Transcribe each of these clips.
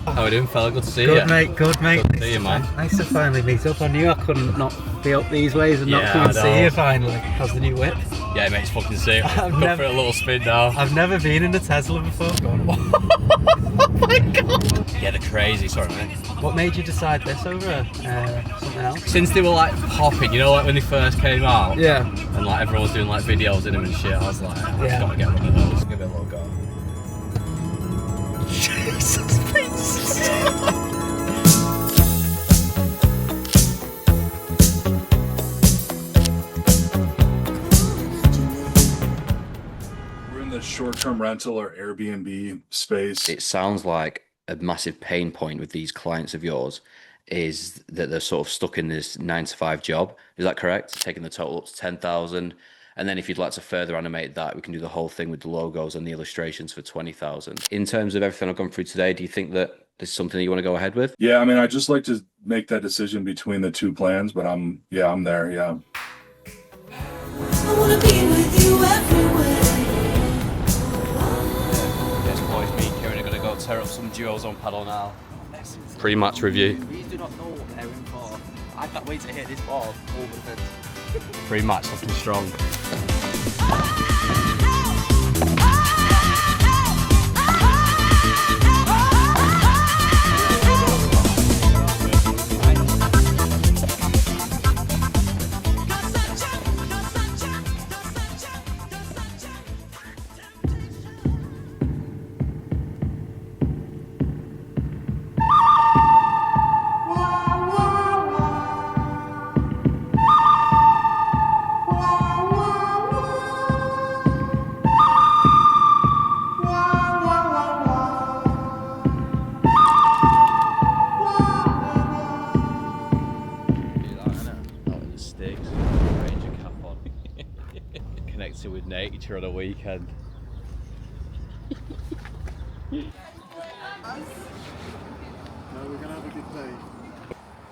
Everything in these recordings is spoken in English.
How we doing, fella? Good to see you. Good, mate. Good, mate. Good to see you, man. Nice to finally meet up. I knew I couldn't not be up these ways and not Yeah, come and I see know. you finally. How's the new whip? Yeah, mate, it's fucking sick. I've Go never- for a little spin now. I've never been in a Tesla before. Oh my god! Yeah, they're crazy. Sorry, mate. What made you decide this over something else? Since they were like popping, you know, like when they first came out. Yeah. And like everyone was doing like videos in them and shit. I was like, I've Yeah. got to get one of those. Give it a little go. Jesus, We're in the short-term rental or Airbnb space. It sounds like a massive pain point with these clients of yours is that they're sort of stuck in this 9-to-5 job. Is that correct? Taking the total up to 10,000. And then if you'd like to further animate that, we can do the whole thing with the logos and the illustrations for 20,000. In terms of everything I've gone through today, do you think that this is something that you want to go ahead with? Yeah, I mean, I'd just like to make that decision between the two plans, but I'm there, yeah. I wanna be with you everywhere. Yes, boys, me and Kieran are going to go tear up some duos on Padel now. Pre-match review. We do not know what they're in for. I can't wait to hit this ball over the fence. Pre-match looking strong. Connected with nature on a weekend. No, we're gonna have a good day.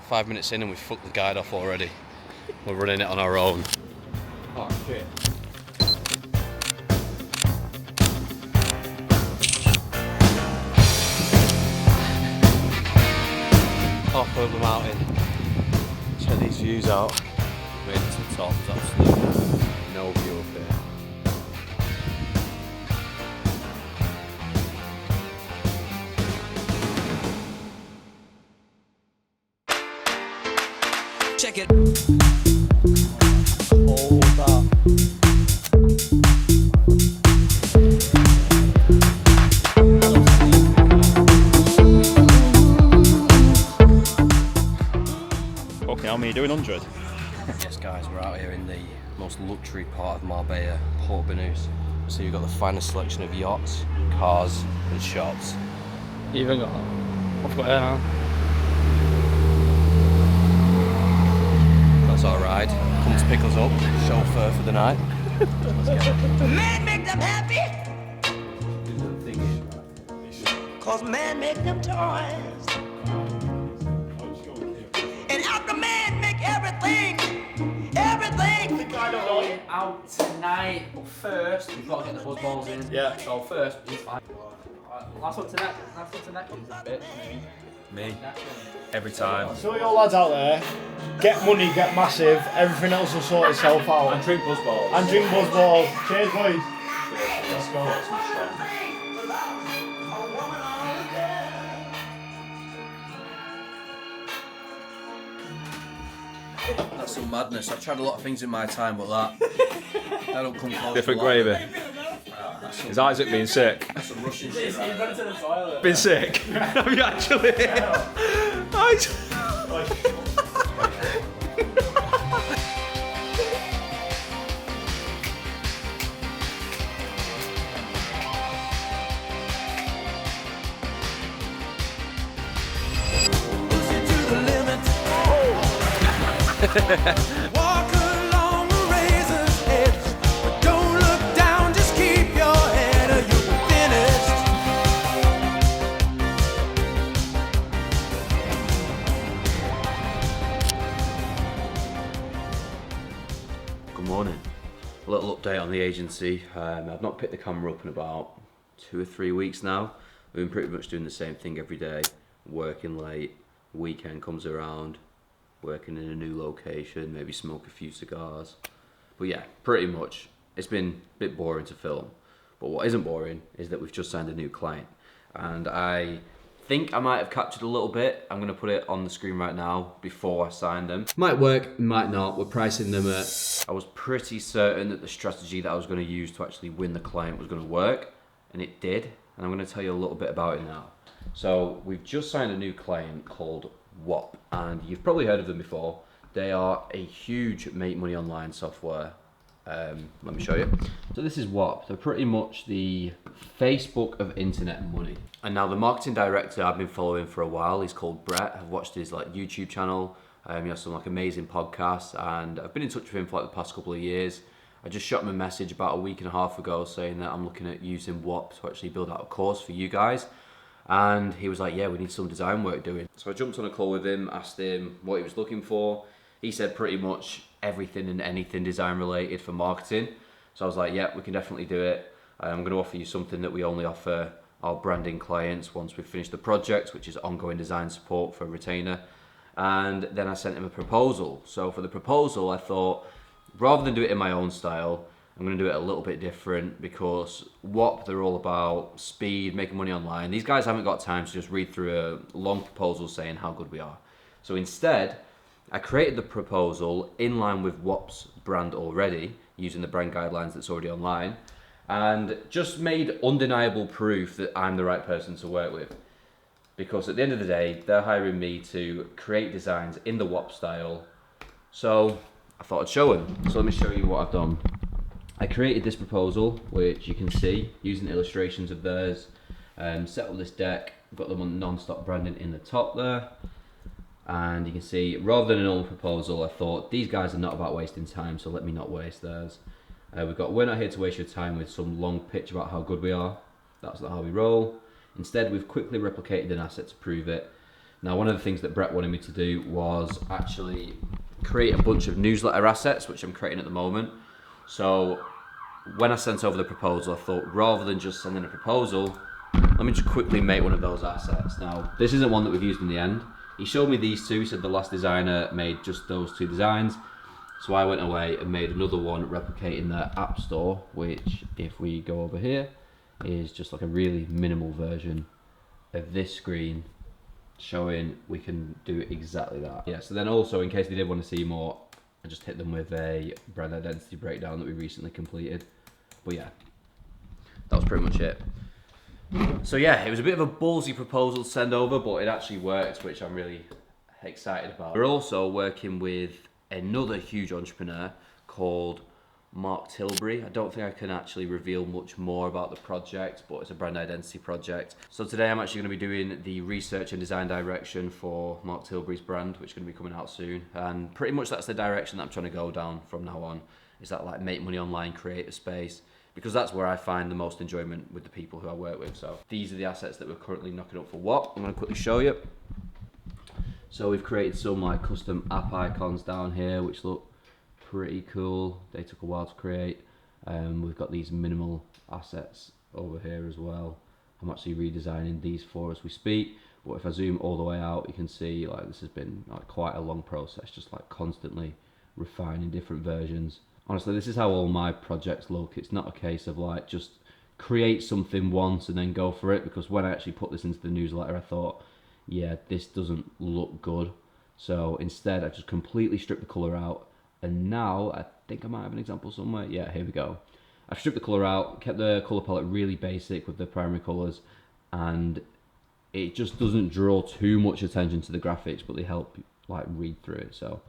5 minutes in and we've fucked the guide off already. We're running it on our own. Oh shit. Off over the mountain. Check these views out. Made it to the top, there's absolutely no view up here. Check it. Oh, that. Okay, how many are you doing 100? Yes guys, we're out here in the most luxury part of Marbella, Port Banús. So you've got the finest selection of yachts, cars and shops. Even got, I've got air now. That's our ride. Come to pick us up, chauffeur for the night. Man make them happy. Cause man make them toys. And after man make everything. Going out tonight, but first we've got to get the buzz balls in. Yeah. So first, it's fine. Last one tonight is a bit. Me, every time. So your lads out there, get money, get massive, everything else will sort itself out. And drink buzz balls. And drink buzz balls. Cheers, boys. Let's go. That's some madness. I've tried a lot of things in my time, but that don't come close. Different to that. gravy. Is Isaac being sick? That's some Russian shit. Right? Been sick? Have you actually? Walk along the razor's edge, but don't look down, just keep your head or you'll be finished. Good morning. A little update on the agency. I've not picked the camera up in about 2 or 3 weeks now. We've been pretty much doing the same thing every day, working late, weekend comes around, working in a new location, maybe smoke a few cigars. But yeah, pretty much, it's been a bit boring to film. But what isn't boring is that we've just signed a new client. And I think I might have captured a little bit. I'm gonna put it on the screen right now before I sign them. Might work, might not. We're pricing them at... I was pretty certain that the strategy that I was gonna use to actually win the client was gonna work, and it did. And I'm gonna tell you a little bit about it now. So we've just signed a new client called WOP, and you've probably heard of them before. They are a huge make money online software. Let me show you. So this is WOP. They're pretty much the Facebook of internet money. And now the marketing director I've been following for a while, he's called Brett. I've watched his YouTube channel. He has some amazing podcasts, and I've been in touch with him for the past couple of years. I just shot him a message about a week and a half ago saying that I'm looking at using WOP to actually build out a course for you guys. And he was like, yeah, we need some design work doing. So I jumped on a call with him, asked him what he was looking for. He said pretty much everything and anything design related for marketing. So I was like, yeah, we can definitely do it. I'm going to offer you something that we only offer our branding clients once we've finished the project, which is ongoing design support for a retainer. And then I sent him a proposal. So for the proposal, I thought, rather than do it in my own style, I'm going to do it a little bit different, because WOP, they're all about speed, making money online. These guys haven't got time to just read through a long proposal saying how good we are. So instead, I created the proposal in line with WOP's brand already, using the brand guidelines that's already online, and just made undeniable proof that I'm the right person to work with. Because at the end of the day, they're hiring me to create designs in the WOP style. So I thought I'd show them. So let me show you what I've done. I created this proposal, which you can see, using illustrations of theirs. Set up this deck, got them on non-stop branding in the top there. And you can see, rather than a normal proposal, I thought these guys are not about wasting time, so let me not waste theirs. We've got, we're not here to waste your time with some long pitch about how good we are. That's not how we roll. Instead, we've quickly replicated an asset to prove it. Now, one of the things that Brett wanted me to do was actually create a bunch of newsletter assets, which I'm creating at the moment. So when I sent over the proposal, I thought, rather than just sending a proposal, let me just quickly make one of those assets. Now, this isn't one that we've used in the end. He showed me these two. He said the last designer made just those two designs. So I went away and made another one replicating their app store, which, if we go over here, is just like a really minimal version of this screen, showing we can do exactly that. Yeah, so then also, in case they did want to see more, I just hit them with a brand identity breakdown that we recently completed. But yeah, that was pretty much it. So yeah, it was a bit of a ballsy proposal to send over, but it actually worked, which I'm really excited about. We're also working with another huge entrepreneur called Mark Tilbury. I don't think I can actually reveal much more about the project, but it's a brand identity project. So today I'm actually going to be doing the research and design direction for Mark Tilbury's brand, which is going to be coming out soon. And pretty much that's the direction that I'm trying to go down from now on, is that like make money online creative space, because that's where I find the most enjoyment with the people who I work with. So these are the assets that we're currently knocking up for WOP. I'm going to quickly show you. So we've created some like custom app icons down here, which look pretty cool. They took a while to create. We've got these minimal assets over here as well. I'm actually redesigning these four as we speak, but if I zoom all the way out, you can see like this has been like quite a long process, just like constantly refining different versions. Honestly, this is how all my projects look. It's not a case of like just create something once and then go for it, because when I actually put this into the newsletter, I thought, yeah, this doesn't look good. So instead, I just completely stripped the color out. And now, I think I might have an example somewhere. Yeah, here we go. I've stripped the color out, kept the color palette really basic with the primary colors, and it just doesn't draw too much attention to the graphics, but they help like read through it. So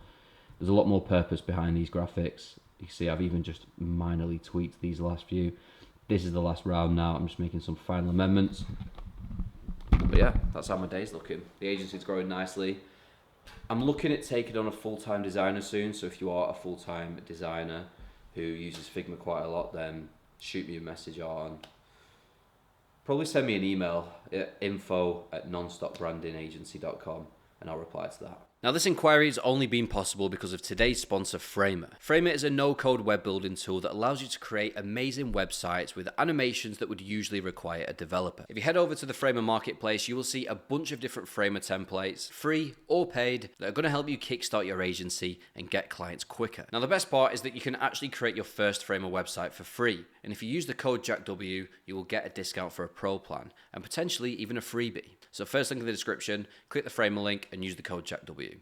there's a lot more purpose behind these graphics. You can see I've even just minorly tweaked these last few. This is the last round now. I'm just making some final amendments. But yeah, that's how my day's looking. The agency's growing nicely. I'm looking at taking on a full-time designer soon, so if you are a full-time designer who uses Figma quite a lot, then shoot me a message on. Probably send me an email at info@nonstopbrandingagency.com and I'll reply to that. Now, this inquiry has only been possible because of today's sponsor, Framer. Framer is a no-code web building tool that allows you to create amazing websites with animations that would usually require a developer. If you head over to the Framer marketplace, you will see a bunch of different Framer templates, free or paid, that are going to help you kickstart your agency and get clients quicker. Now, the best part is that you can actually create your first Framer website for free. And if you use the code JackW, you will get a discount for a pro plan and potentially even a freebie. So first link in the description, click the Framer link and use the code JackW.